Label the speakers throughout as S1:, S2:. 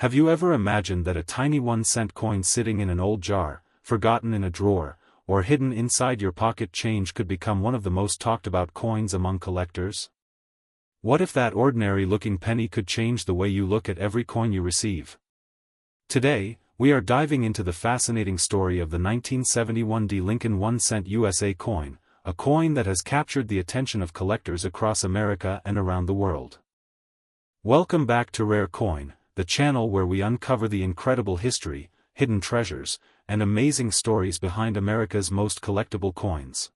S1: Have you ever imagined that a tiny 1-cent coin sitting in an old jar, forgotten in a drawer, or hidden inside your pocket change could become one of the most talked about coins among collectors? What if that ordinary-looking penny could change the way you look at every coin you receive? Today, we are diving into the fascinating story of the 1971 D. Lincoln 1-cent USA coin, a coin that has captured the attention of collectors across America and around the world. Welcome back to Rare Coin, the channel where we uncover the incredible history, hidden treasures, and amazing stories behind America's most collectible coins.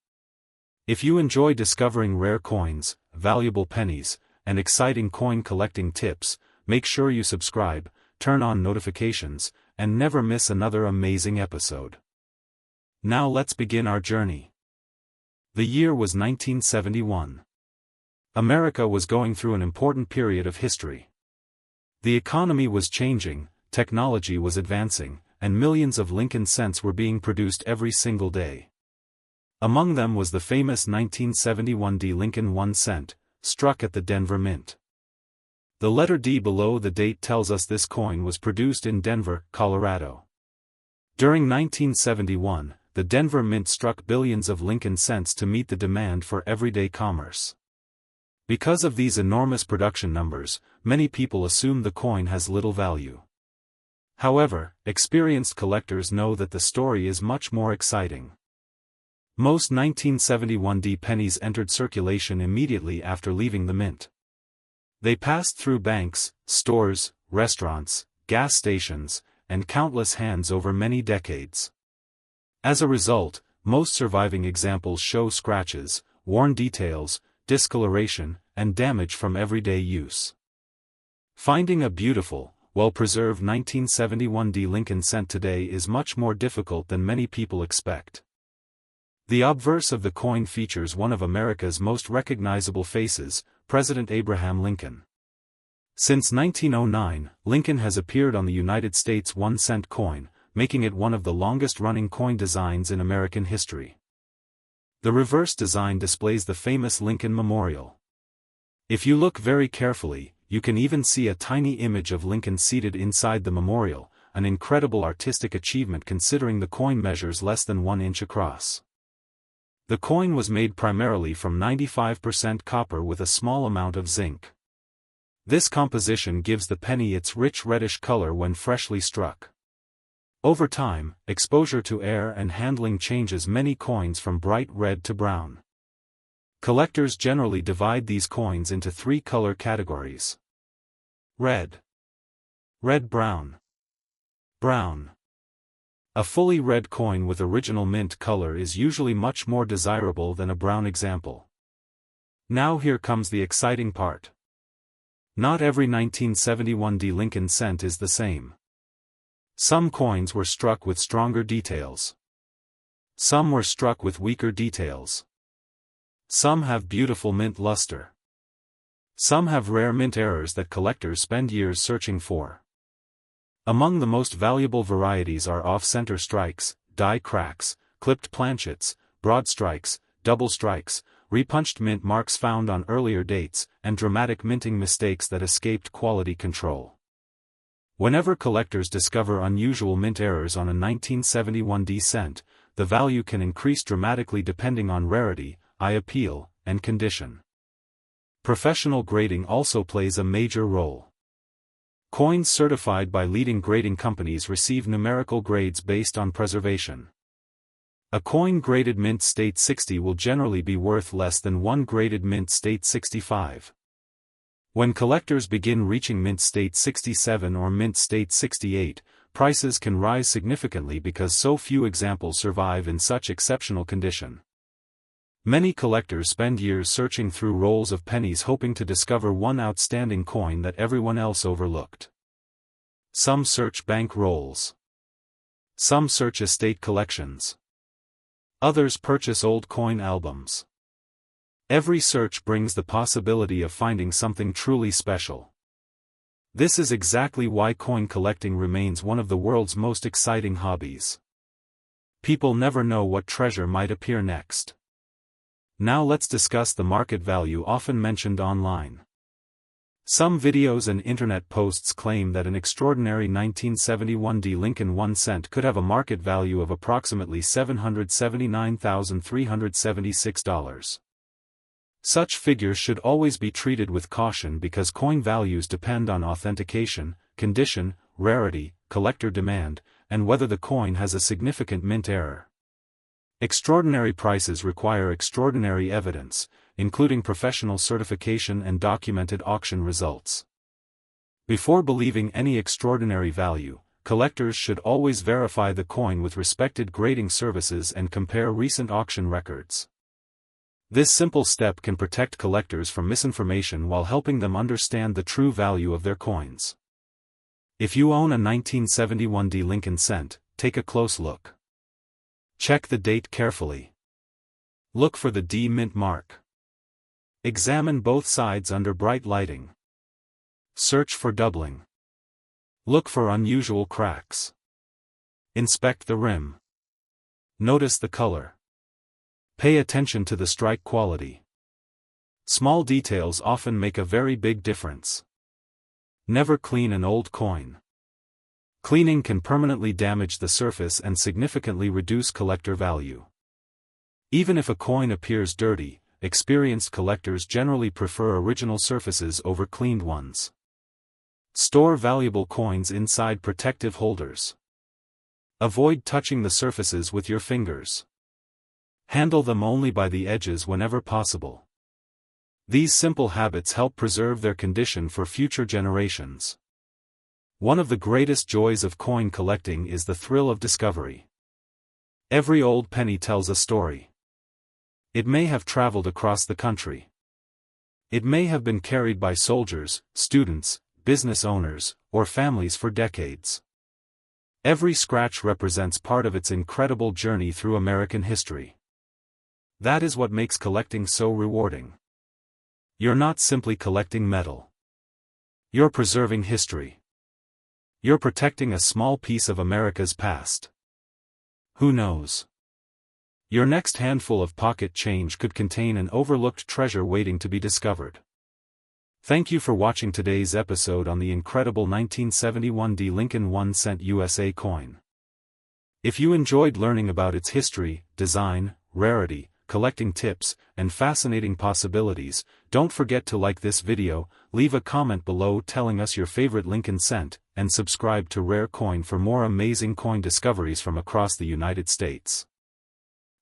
S1: If you enjoy discovering rare coins, valuable pennies, and exciting coin collecting tips, make sure you subscribe, turn on notifications, and never miss another amazing episode. Now let's begin our journey. The year was 1971. America was going through an important period of history. The economy was changing, technology was advancing, and millions of Lincoln cents were being produced every single day. Among them was the famous 1971 D. Lincoln 1 cent, struck at the Denver Mint. The letter D below the date tells us this coin was produced in Denver, Colorado. During 1971, the Denver Mint struck billions of Lincoln cents to meet the demand for everyday commerce. Because of these enormous production numbers, many people assume the coin has little value. However, experienced collectors know that the story is much more exciting. Most 1971 D pennies entered circulation immediately after leaving the mint. They passed through banks, stores, restaurants, gas stations, and countless hands over many decades. As a result, most surviving examples show scratches, worn details, discoloration, and damage from everyday use. Finding a beautiful, well-preserved 1971 D. Lincoln cent today is much more difficult than many people expect. The obverse of the coin features one of America's most recognizable faces, President Abraham Lincoln. Since 1909, Lincoln has appeared on the United States 1-cent coin, making it one of the longest-running coin designs in American history. The reverse design displays the famous Lincoln Memorial. If you look very carefully, you can even see a tiny image of Lincoln seated inside the memorial, an incredible artistic achievement considering the coin measures less than 1 inch across. The coin was made primarily from 95% copper with a small amount of zinc. This composition gives the penny its rich reddish color when freshly struck. Over time, exposure to air and handling changes many coins from bright red to brown. Collectors generally divide these coins into 3 color categories: red, red-brown, brown. A fully red coin with original mint color is usually much more desirable than a brown example. Now here comes the exciting part. Not every 1971 D. Lincoln cent is the same. Some coins were struck with stronger details. Some were struck with weaker details. Some have beautiful mint luster. Some have rare mint errors that collectors spend years searching for. Among the most valuable varieties are off-center strikes, die cracks, clipped planchets, broad strikes, double strikes, repunched mint marks found on earlier dates, and dramatic minting mistakes that escaped quality control. Whenever collectors discover unusual mint errors on a 1971 D cent, the value can increase dramatically depending on rarity, eye appeal, and condition. Professional grading also plays a major role. Coins certified by leading grading companies receive numerical grades based on preservation. A coin graded mint state 60 will generally be worth less than one graded mint state 65. When collectors begin reaching mint state 67 or mint state 68, prices can rise significantly because so few examples survive in such exceptional condition. Many collectors spend years searching through rolls of pennies hoping to discover one outstanding coin that everyone else overlooked. Some search bank rolls. Some search estate collections. Others purchase old coin albums. Every search brings the possibility of finding something truly special. This is exactly why coin collecting remains one of the world's most exciting hobbies. People never know what treasure might appear next. Now let's discuss the market value often mentioned online. Some videos and internet posts claim that an extraordinary 1971 D Lincoln 1 cent could have a market value of approximately $779,376. Such figures should always be treated with caution because coin values depend on authentication, condition, rarity, collector demand, and whether the coin has a significant mint error. Extraordinary prices require extraordinary evidence, including professional certification and documented auction results. Before believing any extraordinary value, collectors should always verify the coin with respected grading services and compare recent auction records. This simple step can protect collectors from misinformation while helping them understand the true value of their coins. If you own a 1971 D Lincoln cent, take a close look. Check the date carefully. Look for the D mint mark. Examine both sides under bright lighting. Search for doubling. Look for unusual cracks. Inspect the rim. Notice the color. Pay attention to the strike quality. Small details often make a very big difference. Never clean an old coin. Cleaning can permanently damage the surface and significantly reduce collector value. Even if a coin appears dirty, experienced collectors generally prefer original surfaces over cleaned ones. Store valuable coins inside protective holders. Avoid touching the surfaces with your fingers. Handle them only by the edges whenever possible. These simple habits help preserve their condition for future generations. One of the greatest joys of coin collecting is the thrill of discovery. Every old penny tells a story. It may have traveled across the country. It may have been carried by soldiers, students, business owners, or families for decades. Every scratch represents part of its incredible journey through American history. That is what makes collecting so rewarding. You're not simply collecting metal. You're preserving history. You're protecting a small piece of America's past. Who knows? Your next handful of pocket change could contain an overlooked treasure waiting to be discovered. Thank you for watching today's episode on the incredible 1971 D Lincoln 1 cent USA coin. If you enjoyed learning about its history, design, rarity, collecting tips, and fascinating possibilities, don't forget to like this video, leave a comment below telling us your favorite Lincoln cent, and subscribe to Rare Coin for more amazing coin discoveries from across the United States.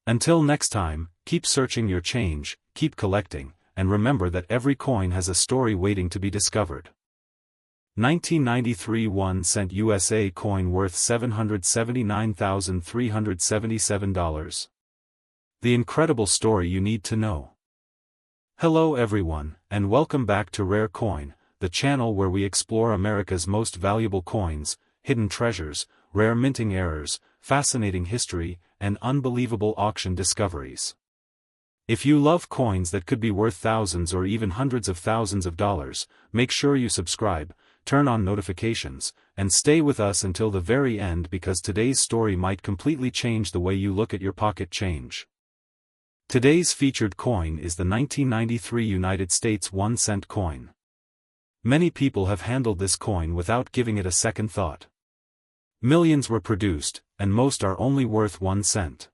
S1: Until next time, keep searching your change, keep collecting, and remember that every coin has a story waiting to be discovered. 1993 1 cent USA coin worth $779,377. The incredible story you need to know. Hello everyone, and welcome back to Rare Coin, the channel where we explore America's most valuable coins, hidden treasures, rare minting errors, fascinating history, and unbelievable auction discoveries. If you love coins that could be worth thousands or even hundreds of thousands of dollars, make sure you subscribe, turn on notifications, and stay with us until the very end because today's story might completely change the way you look at your pocket change. Today's featured coin is the 1993 United States 1 cent coin. Many people have handled this coin without giving it a second thought. Millions were produced, and most are only worth 1 cent.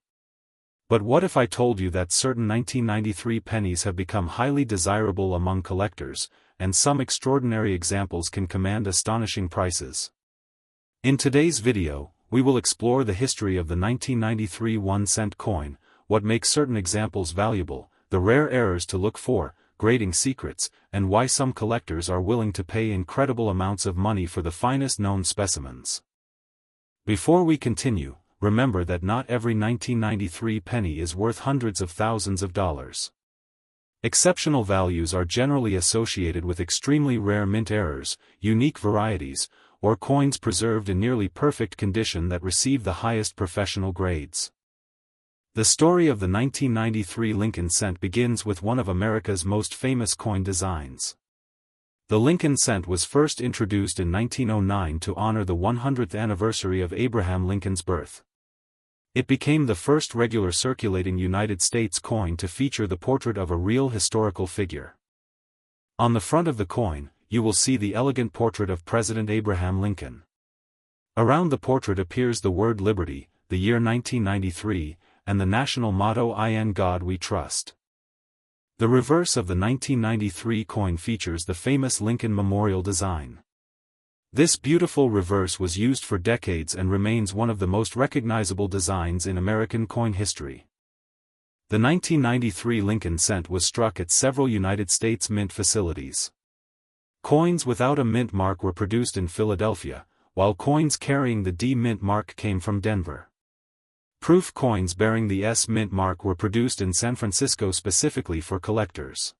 S1: But what if I told you that certain 1993 pennies have become highly desirable among collectors, and some extraordinary examples can command astonishing prices? In today's video, we will explore the history of the 1993 1 cent coin, what makes certain examples valuable, the rare errors to look for, grading secrets, and why some collectors are willing to pay incredible amounts of money for the finest known specimens. Before we continue, remember that not every 1993 penny is worth hundreds of thousands of dollars. Exceptional values are generally associated with extremely rare mint errors, unique varieties, or coins preserved in nearly perfect condition that receive the highest professional grades. The story of the 1993 Lincoln cent begins with one of America's most famous coin designs. The Lincoln cent was first introduced in 1909 to honor the 100th anniversary of Abraham Lincoln's birth. It became the first regular circulating United States coin to feature the portrait of a real historical figure. On the front of the coin, you will see the elegant portrait of President Abraham Lincoln. Around the portrait appears the word Liberty, the year 1993, and the national motto "In God We Trust." The reverse of the 1993 coin features the famous Lincoln Memorial design. This beautiful reverse was used for decades and remains one of the most recognizable designs in American coin history. The 1993 Lincoln cent was struck at several United States mint facilities. Coins without a mint mark were produced in Philadelphia, while coins carrying the D mint mark came from Denver. Proof coins bearing the S mint mark were produced in San Francisco specifically for collectors.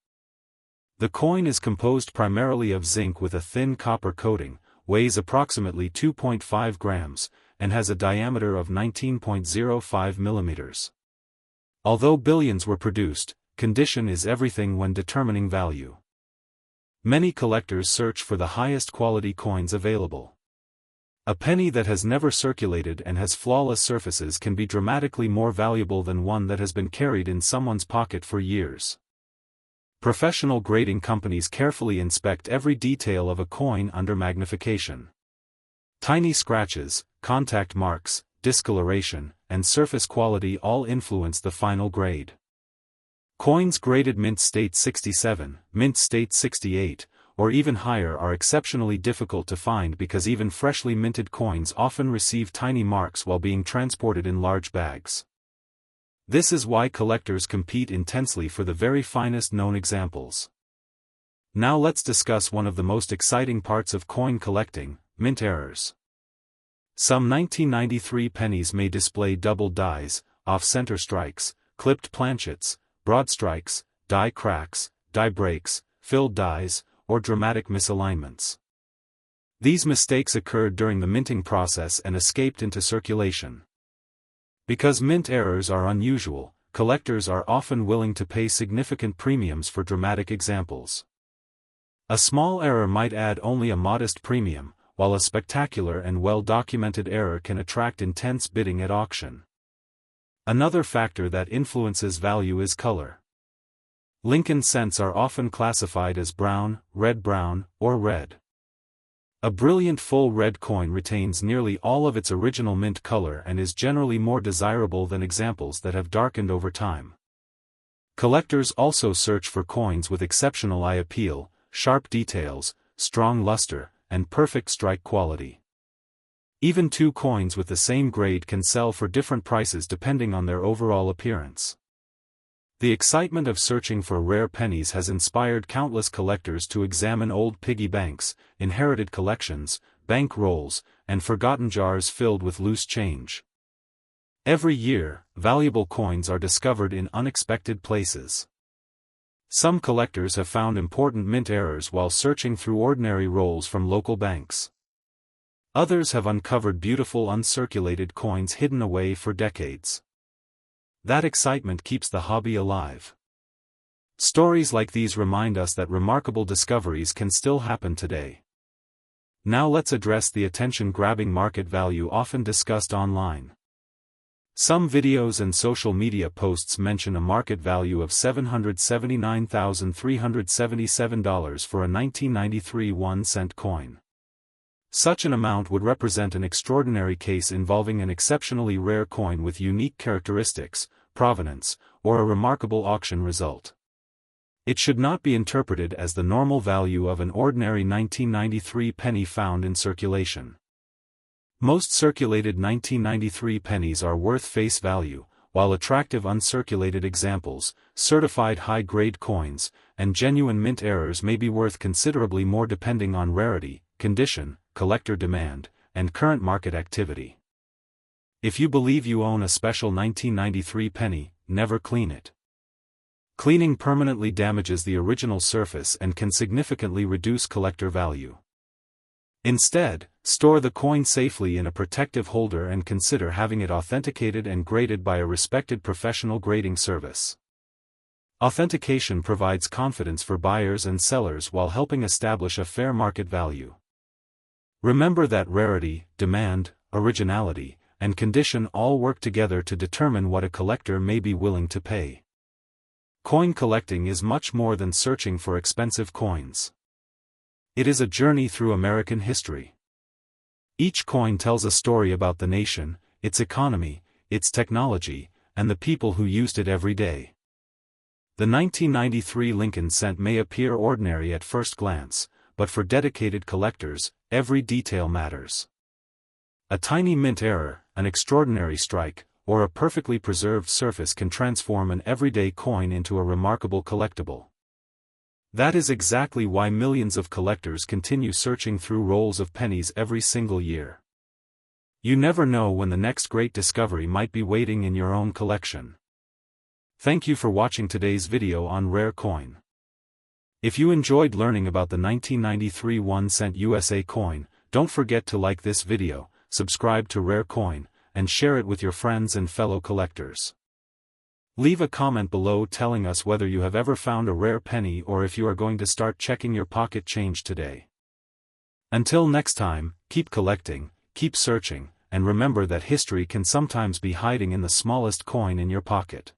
S1: The coin is composed primarily of zinc with a thin copper coating, weighs approximately 2.5 grams, and has a diameter of 19.05 millimeters. Although billions were produced, condition is everything when determining value. Many collectors search for the highest quality coins available. A penny that has never circulated and has flawless surfaces can be dramatically more valuable than one that has been carried in someone's pocket for years. Professional grading companies carefully inspect every detail of a coin under magnification. Tiny scratches, contact marks, discoloration, and surface quality all influence the final grade. Coins graded mint state 67, mint state 68, or even higher are exceptionally difficult to find because even freshly minted coins often receive tiny marks while being transported in large bags. This is why collectors compete intensely for the very finest known examples. Now let's discuss one of the most exciting parts of coin collecting, mint errors. Some 1993 pennies may display double dies, off-center strikes, clipped planchets, broad strikes, die cracks, die breaks, filled dies, or dramatic misalignments. These mistakes occurred during the minting process and escaped into circulation. Because mint errors are unusual, collectors are often willing to pay significant premiums for dramatic examples. A small error might add only a modest premium, while a spectacular and well-documented error can attract intense bidding at auction. Another factor that influences value is color. Lincoln cents are often classified as brown, red-brown, or red. A brilliant full red coin retains nearly all of its original mint color and is generally more desirable than examples that have darkened over time. Collectors also search for coins with exceptional eye appeal, sharp details, strong luster, and perfect strike quality. Even two coins with the same grade can sell for different prices depending on their overall appearance. The excitement of searching for rare pennies has inspired countless collectors to examine old piggy banks, inherited collections, bank rolls, and forgotten jars filled with loose change. Every year, valuable coins are discovered in unexpected places. Some collectors have found important mint errors while searching through ordinary rolls from local banks. Others have uncovered beautiful uncirculated coins hidden away for decades. That excitement keeps the hobby alive. Stories like these remind us that remarkable discoveries can still happen today. Now let's address the attention-grabbing market value often discussed online. Some videos and social media posts mention a market value of $779,377 for a 1993 1-cent coin. Such an amount would represent an extraordinary case involving an exceptionally rare coin with unique characteristics, provenance, or a remarkable auction result. It should not be interpreted as the normal value of an ordinary 1993 penny found in circulation. Most circulated 1993 pennies are worth face value, while attractive uncirculated examples, certified high-grade coins, and genuine mint errors may be worth considerably more depending on rarity, condition, collector demand, and current market activity. If you believe you own a special 1993 penny, never clean it. Cleaning permanently damages the original surface and can significantly reduce collector value. Instead, store the coin safely in a protective holder and consider having it authenticated and graded by a respected professional grading service. Authentication provides confidence for buyers and sellers while helping establish a fair market value. Remember that rarity, demand, originality, and condition all work together to determine what a collector may be willing to pay. Coin collecting is much more than searching for expensive coins. It is a journey through American history. Each coin tells a story about the nation, its economy, its technology, and the people who used it every day. The 1993 Lincoln cent may appear ordinary at first glance, but for dedicated collectors, every detail matters. A tiny mint error, an extraordinary strike, or a perfectly preserved surface can transform an everyday coin into a remarkable collectible. That is exactly why millions of collectors continue searching through rolls of pennies every single year. You never know when the next great discovery might be waiting in your own collection. Thank you for watching today's video on rare coin. If you enjoyed learning about the 1993 1-cent USA coin, don't forget to like this video, subscribe to Rare Coin, and share it with your friends and fellow collectors. Leave a comment below telling us whether you have ever found a rare penny or if you are going to start checking your pocket change today. Until next time, keep collecting, keep searching, and remember that history can sometimes be hiding in the smallest coin in your pocket.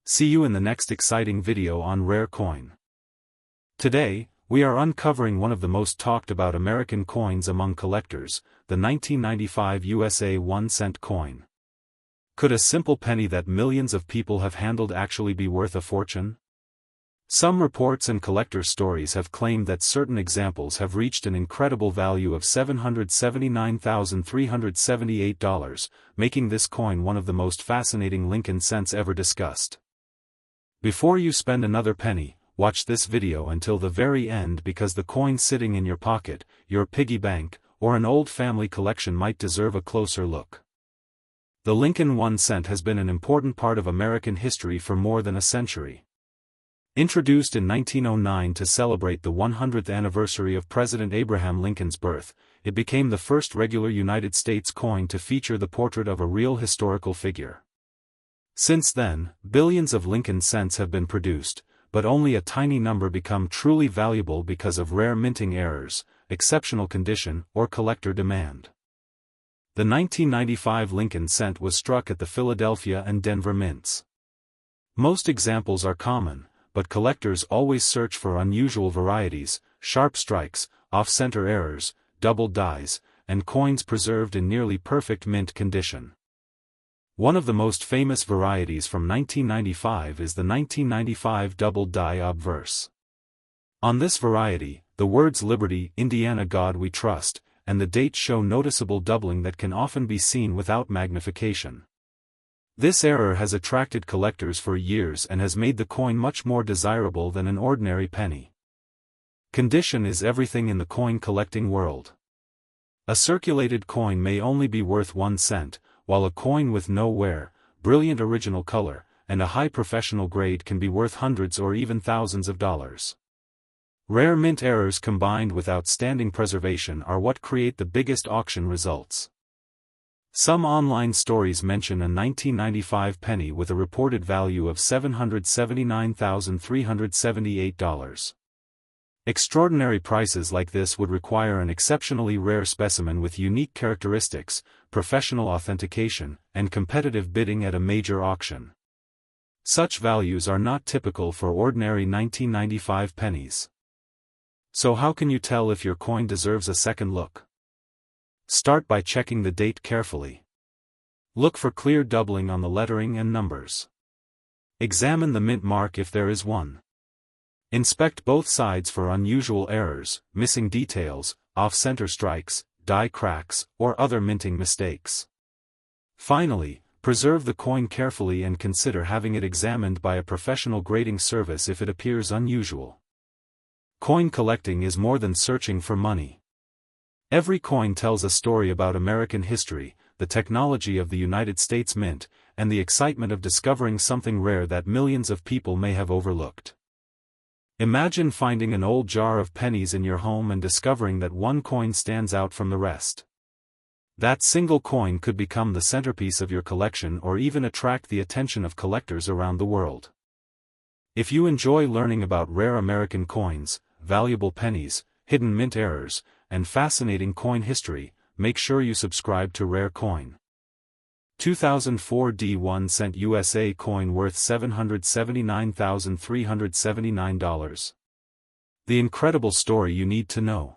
S1: See you in the next exciting video on Rare Coin. Today, we are uncovering one of the most talked about American coins among collectors, the 1995 USA 1-cent coin. Could a simple penny that millions of people have handled actually be worth a fortune? Some reports and collector stories have claimed that certain examples have reached an incredible value of $779,378, making this coin one of the most fascinating Lincoln cents ever discussed. Before you spend another penny, watch this video until the very end because the coin sitting in your pocket, your piggy bank, or an old family collection might deserve a closer look. The Lincoln 1 cent has been an important part of American history for more than a century. Introduced in 1909 to celebrate the 100th anniversary of President Abraham Lincoln's birth, it became the first regular United States coin to feature the portrait of a real historical figure. Since then, billions of Lincoln cents have been produced, but only a tiny number become truly valuable because of rare minting errors, exceptional condition, or collector demand. The 1995 Lincoln cent was struck at the Philadelphia and Denver mints. Most examples are common, but collectors always search for unusual varieties, sharp strikes, off-center errors, double dies, and coins preserved in nearly perfect mint condition. One of the most famous varieties from 1995 is the 1995 double die obverse. On this variety, the words Liberty, Indiana God We Trust, and the date show noticeable doubling that can often be seen without magnification. This error has attracted collectors for years and has made the coin much more desirable than an ordinary penny. Condition is everything in the coin collecting world. A circulated coin may only be worth 1 cent, while a coin with no wear, brilliant original color, and a high professional grade can be worth hundreds or even thousands of dollars. Rare mint errors combined with outstanding preservation are what create the biggest auction results. Some online stories mention a 1995 penny with a reported value of $779,378. Extraordinary prices like this would require an exceptionally rare specimen with unique characteristics, professional authentication, and competitive bidding at a major auction. Such values are not typical for ordinary 1995 pennies. So how can you tell if your coin deserves a second look? Start by checking the date carefully. Look for clear doubling on the lettering and numbers. Examine the mint mark if there is one. Inspect both sides for unusual errors, missing details, off-center strikes, die cracks, or other minting mistakes. Finally, preserve the coin carefully and consider having it examined by a professional grading service if it appears unusual. Coin collecting is more than searching for money. Every coin tells a story about American history, the technology of the United States Mint, and the excitement of discovering something rare that millions of people may have overlooked. Imagine finding an old jar of pennies in your home and discovering that one coin stands out from the rest. That single coin could become the centerpiece of your collection or even attract the attention of collectors around the world. If you enjoy learning about rare American coins, valuable pennies, hidden mint errors, and fascinating coin history, make sure you subscribe to Rare Coin. 2004 D1 cent USA coin worth $779,379. The incredible story you need to know.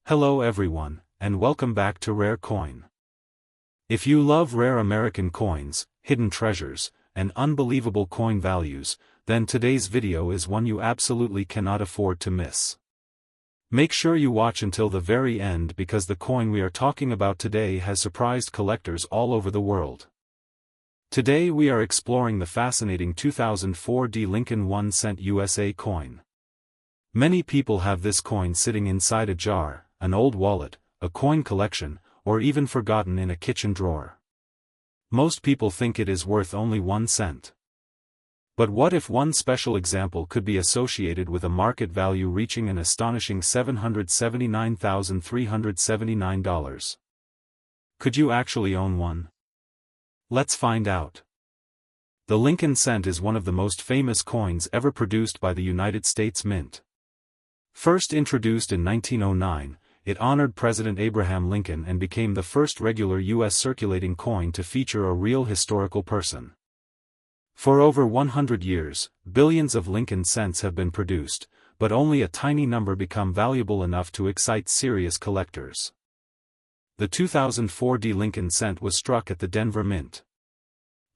S1: Hello everyone, and welcome back to Rare Coin. If you love rare American coins, hidden treasures, and unbelievable coin values, then today's video is one you absolutely cannot afford to miss. Make sure you watch until the very end because the coin we are talking about today has surprised collectors all over the world. Today we are exploring the fascinating 2004 Lincoln 1-cent USA coin. Many people have this coin sitting inside a jar, an old wallet, a coin collection, or even forgotten in a kitchen drawer. Most people think it is worth only 1 cent. But what if one special example could be associated with a market value reaching an astonishing $779,379? Could you actually own one? Let's find out. The Lincoln cent is one of the most famous coins ever produced by the United States Mint. First introduced in 1909, it honored President Abraham Lincoln and became the first regular U.S. circulating coin to feature a real historical person. For over 100 years, billions of Lincoln cents have been produced, but only a tiny number become valuable enough to excite serious collectors. The 2004 Lincoln cent was struck at the Denver Mint.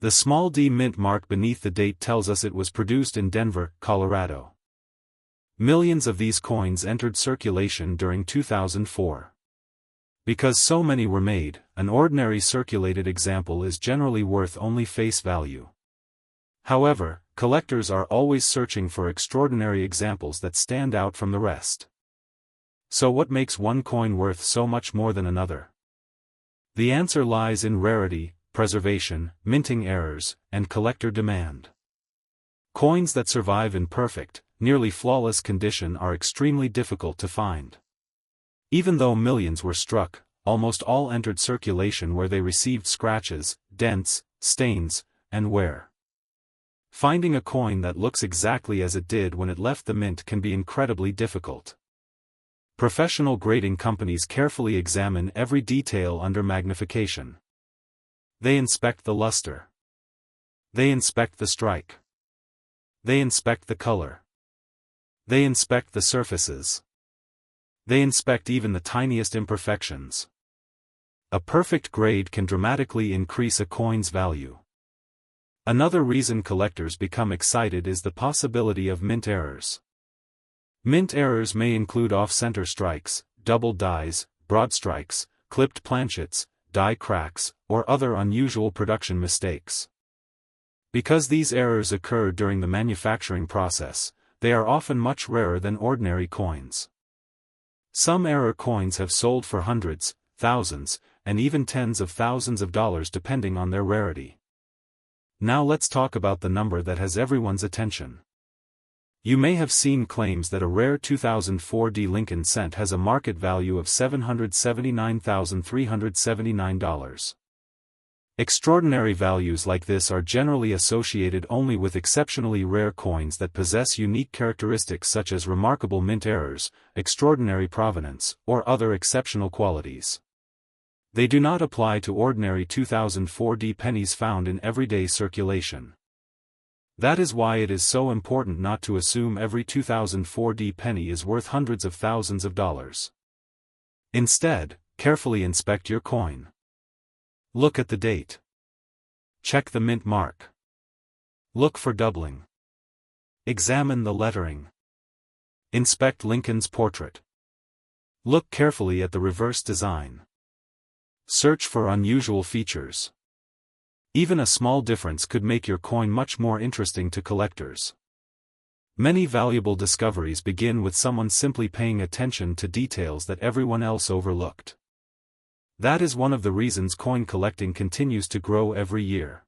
S1: The small D mint mark beneath the date tells us it was produced in Denver, Colorado. Millions of these coins entered circulation during 2004. Because so many were made, an ordinary circulated example is generally worth only face value. However, collectors are always searching for extraordinary examples that stand out from the rest. So what makes one coin worth so much more than another? The answer lies in rarity, preservation, minting errors, and collector demand. Coins that survive in perfect, nearly flawless condition are extremely difficult to find. Even though millions were struck, almost all entered circulation where they received scratches, dents, stains, and wear. Finding a coin that looks exactly as it did when it left the mint can be incredibly difficult. Professional grading companies carefully examine every detail under magnification. They inspect the luster. They inspect the strike. They inspect the color. They inspect the surfaces. They inspect even the tiniest imperfections. A perfect grade can dramatically increase a coin's value. Another reason collectors become excited is the possibility of mint errors. Mint errors may include off-center strikes, double dies, broad strikes, clipped planchets, die cracks, or other unusual production mistakes. Because these errors occur during the manufacturing process, they are often much rarer than ordinary coins. Some error coins have sold for hundreds, thousands, and even tens of thousands of dollars depending on their rarity. Now let's talk about the number that has everyone's attention. You may have seen claims that a rare 2004 Lincoln cent has a market value of $779,379. Extraordinary values like this are generally associated only with exceptionally rare coins that possess unique characteristics such as remarkable mint errors, extraordinary provenance, or other exceptional qualities. They do not apply to ordinary 2004 pennies found in everyday circulation. That is why it is so important not to assume every 2004 penny is worth hundreds of thousands of dollars. Instead, carefully inspect your coin. Look at the date. Check the mint mark. Look for doubling. Examine the lettering. Inspect Lincoln's portrait. Look carefully at the reverse design. Search for unusual features. Even a small difference could make your coin much more interesting to collectors. Many valuable discoveries begin with someone simply paying attention to details that everyone else overlooked. That is one of the reasons coin collecting continues to grow every year.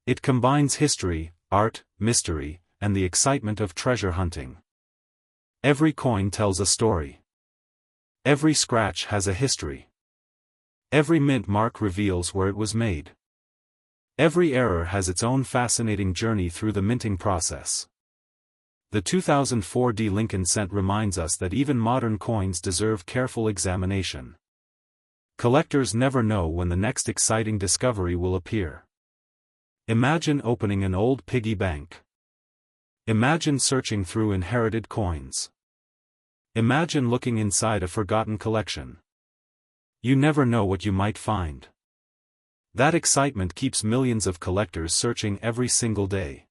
S1: It combines history, art, mystery, and the excitement of treasure hunting. Every coin tells a story. Every scratch has a history. Every mint mark reveals where it was made. Every error has its own fascinating journey through the minting process. The 2004 Lincoln cent reminds us that even modern coins deserve careful examination. Collectors never know when the next exciting discovery will appear. Imagine opening an old piggy bank. Imagine searching through inherited coins. Imagine looking inside a forgotten collection. You never know what you might find. That excitement keeps millions of collectors searching every single day.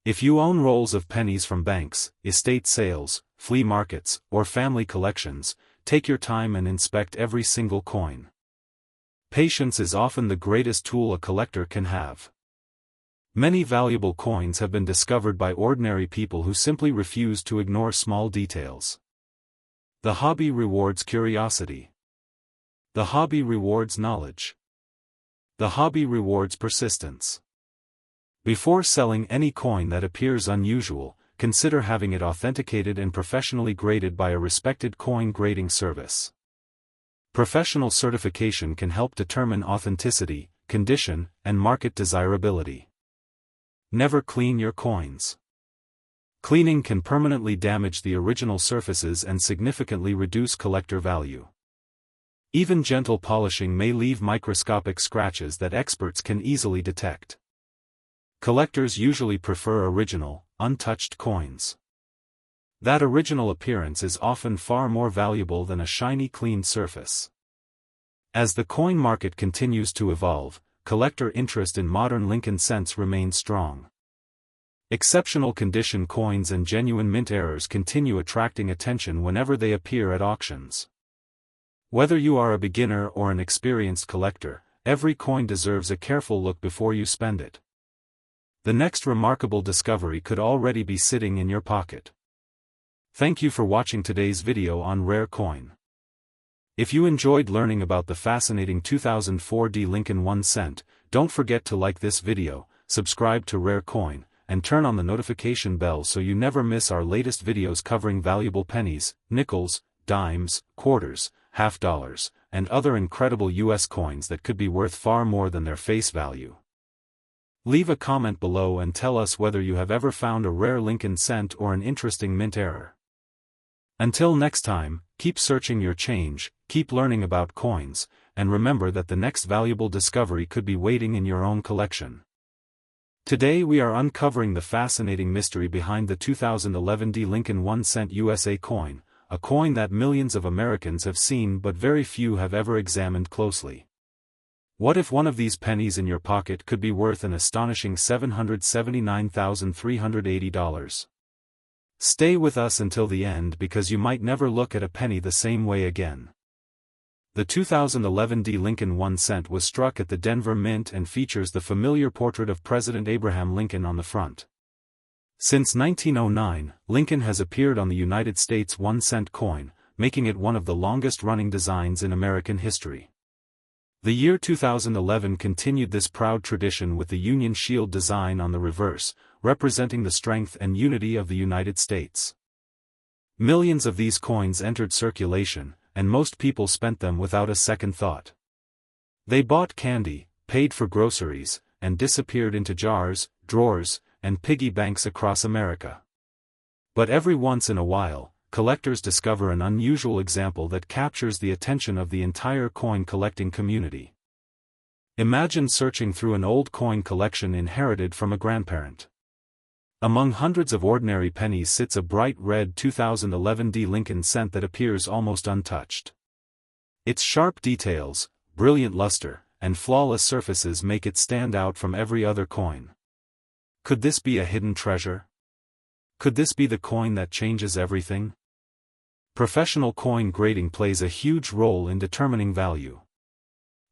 S1: If you own rolls of pennies from banks, estate sales, flea markets, or family collections, take your time and inspect every single coin. Patience is often the greatest tool a collector can have. Many valuable coins have been discovered by ordinary people who simply refuse to ignore small details. The hobby rewards curiosity. The hobby rewards knowledge. The hobby rewards persistence. Before selling any coin that appears unusual, consider having it authenticated and professionally graded by a respected coin grading service. Professional certification can help determine authenticity, condition, and market desirability. Never clean your coins. Cleaning can permanently damage the original surfaces and significantly reduce collector value. Even gentle polishing may leave microscopic scratches that experts can easily detect. Collectors usually prefer original, untouched coins. That original appearance is often far more valuable than a shiny clean surface. As the coin market continues to evolve, collector interest in modern Lincoln cents remains strong. Exceptional condition coins and genuine mint errors continue attracting attention whenever they appear at auctions. Whether you are a beginner or an experienced collector, every coin deserves a careful look before you spend it. The next remarkable discovery could already be sitting in your pocket. Thank you for watching today's video on Rare Coin. If you enjoyed learning about the fascinating 2004 Lincoln 1 cent, don't forget to like this video, subscribe to Rare Coin, and turn on the notification bell so you never miss our latest videos covering valuable pennies, nickels, dimes, quarters, half dollars, and other incredible US coins that could be worth far more than their face value. Leave a comment below and tell us whether you have ever found a rare Lincoln cent or an interesting mint error. Until next time, keep searching your change, keep learning about coins, and remember that the next valuable discovery could be waiting in your own collection. Today we are uncovering the fascinating mystery behind the 2011 Lincoln 1 cent USA coin, a coin that millions of Americans have seen but very few have ever examined closely. What if one of these pennies in your pocket could be worth an astonishing $779,380? Stay with us until the end because you might never look at a penny the same way again. The 2011 Lincoln 1 cent was struck at the Denver Mint and features the familiar portrait of President Abraham Lincoln on the front. Since 1909, Lincoln has appeared on the United States 1 cent coin, making it one of the longest-running designs in American history. The year 2011 continued this proud tradition with the Union Shield design on the reverse, representing the strength and unity of the United States. Millions of these coins entered circulation, and most people spent them without a second thought. They bought candy, paid for groceries, and disappeared into jars, drawers, and piggy banks across America. But every once in a while, collectors discover an unusual example that captures the attention of the entire coin collecting community. Imagine searching through an old coin collection inherited from a grandparent. Among hundreds of ordinary pennies sits a bright red 2011 Lincoln cent that appears almost untouched. Its sharp details, brilliant luster, and flawless surfaces make it stand out from every other coin. Could this be a hidden treasure? Could this be the coin that changes everything? Professional coin grading plays a huge role in determining value.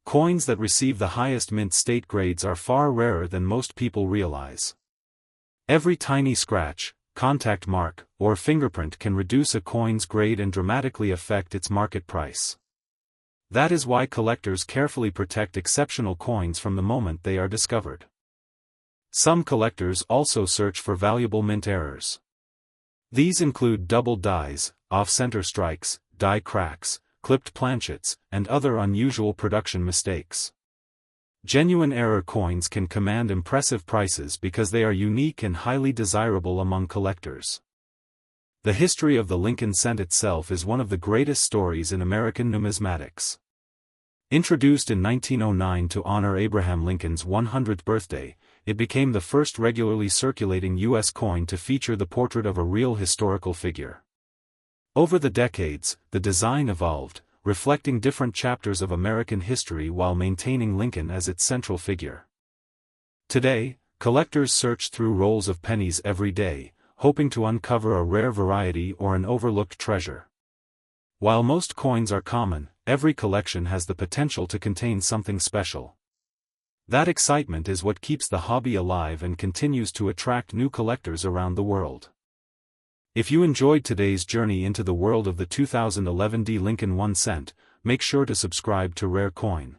S1: Coins that receive the highest mint state grades are far rarer than most people realize. Every tiny scratch, contact mark, or fingerprint can reduce a coin's grade and dramatically affect its market price. That is why collectors carefully protect exceptional coins from the moment they are discovered. Some collectors also search for valuable mint errors. These include double dies, off-center strikes, die cracks, clipped planchets, and other unusual production mistakes. Genuine error coins can command impressive prices because they are unique and highly desirable among collectors. The history of the Lincoln cent itself is one of the greatest stories in American numismatics. Introduced in 1909 to honor Abraham Lincoln's 100th birthday, it became the first regularly circulating U.S. coin to feature the portrait of a real historical figure. Over the decades, the design evolved, reflecting different chapters of American history while maintaining Lincoln as its central figure. Today, collectors search through rolls of pennies every day, hoping to uncover a rare variety or an overlooked treasure. While most coins are common, every collection has the potential to contain something special. That excitement is what keeps the hobby alive and continues to attract new collectors around the world. If you enjoyed today's journey into the world of the 2011 Lincoln 1 cent, make sure to subscribe to Rare Coin.